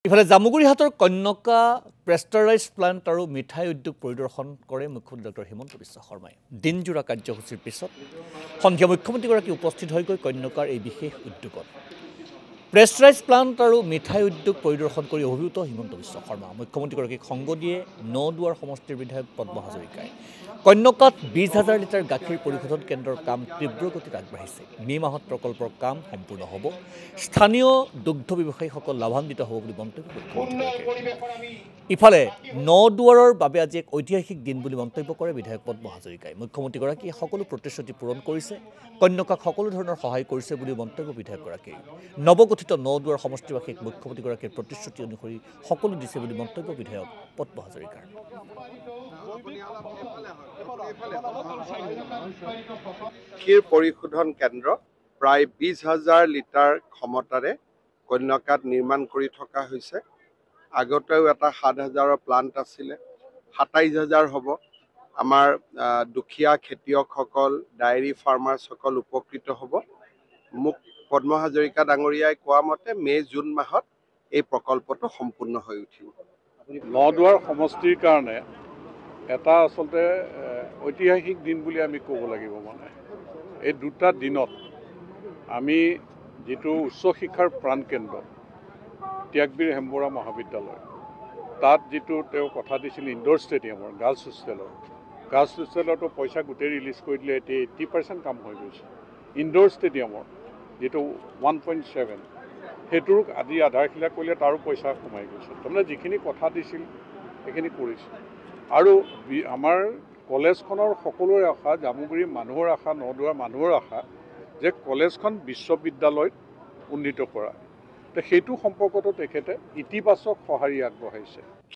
ইফালে জামুগুৰিহাটৰ কন্যকা প্ৰেষ্টাৰাইজ প্লাণ্ট আৰু মিঠাই উদ্যোগ পৰিদৰ্শন কৰে মুখ্যমন্ত্ৰী ডক্টৰ হিমন্ত বিশ্ব শৰ্মাই। দিনজোৰা কাৰ্যসূচীৰ পিছত সন্ধিয়া মুখ্যমন্ত্ৰীগৰাকী উপস্থিত হৈ গৈ কন্যকাৰ এই বিশেষ উদ্যোগত প্ৰেষ্টাৰাইজ প্লাণ্ট আৰু মিঠাই উদ্যোগ পৰিদৰ্শন কৰি অভিভূত হিমন্ত বিশ্ব শৰ্মা। মুখ্যমন্ত্ৰীগৰাকীক সংগ দিয়ে নদুৱাৰ সমষ্টিৰ বিধায়ক পদ্ম হাজৰিকাই। কন্যকাত 20,000 লিটাৰ গাখীৰ পৰিশোধন কেন্দ্ৰৰ কাম তীব্ৰ গতিত আগবাঢ়িছে। মে মাহত প্ৰকল্পৰ কাম সম্পূৰ্ণ হ'ব। স্থানীয় দুগ্ধ ব্যৱসায়ীসকল লাভান্বিত হ'ব বুলি মন্তব্য মুখ্যমন্ত্ৰীগৰাকীয়ে। ইফালে নদুৱাৰৰ বাবে আজি এক ঐতিহাসিক দিন বুলি মন্তব্য কৰে বিধায়ক পদ্ম হাজৰিকাই। মুখ্যমন্ত্ৰীগৰাকীয়ে সকলো প্ৰতিশ্ৰুতি পূৰণ কৰিছে, কন্যকাক সকলো ধৰণৰ সহায় কৰিছে বুলি মন্তব্য বিধায়কগৰাকীৰ। নৱগঠিত নদুৱাৰ সমষ্টিবাসীক মুখ্যমন্ত্ৰীগৰাকীৰ প্ৰতিশ্ৰুতি অনুসৰি সকলো দিছে বুলি মন্তব্য বিধায়ক পদ্ম হাজৰিকাৰ। গাখীৰ পৰিশোধন কেন্দ্ৰ প্ৰায় 20,000 লিটাৰ ক্ষমতাৰে কন্যকাত নিৰ্মাণ কৰি থকা হৈছে। আগতেও এটা 7,000ৰ প্লাণ্ট আছিলে, 27,000 হ'ব। আমাৰ দুখীয়া খেতিয়কসকল, ডায়েৰী ফাৰ্মাৰ্ছসকল উপকৃত হ'ব। মোক পদ্ম হাজৰিকা ডাঙৰীয়াই কোৱা মতে মে-জুন মাহত এই প্ৰকল্পটো সম্পূৰ্ণ হৈ উঠিব। নদুৱাৰ সমষ্টিৰ কাৰণে এটা আচলতে ঐতিহাসিক দিন বুলি আমি ক'ব লাগিব। এই দুটা দিনত আমি যিটো উচ্চ শিক্ষাৰ প্ৰাণকেন্দ্ৰ ত্যাগবীৰ হেমবৰা মহাবিদ্যালয়, তাত যিটো তেওঁ কথা দিছিল ইনডোৰ ষ্টেডিয়ামৰ গাৰ্লছ হোষ্টেলতো পইচা গোটেই ৰিলিজ কৰি দিলে। এতিয়া 80% কাম হৈ গৈছে। ইনডোৰ ষ্টেডিয়ামৰ যিটো 1.7 সেইটোৰ আজি আধাৰশিলা কৰিলে তাৰো পইচা সোমাই গৈছে। তাৰমানে যিখিনি কথা দিছিল সেইখিনি কৰিছে। আৰু আমাৰ কলেজখনৰ সকলোৰে আশা, জামুগুৰি মানুহৰ আশা, নদুৱাৰ মানুহৰ আশা যে কলেজখন বিশ্ববিদ্যালয়ত উন্নীত কৰা। সেইটো সম্পৰ্কতো তেখেতে ইতিবাচক সঁহাৰি আগবঢ়াইছে।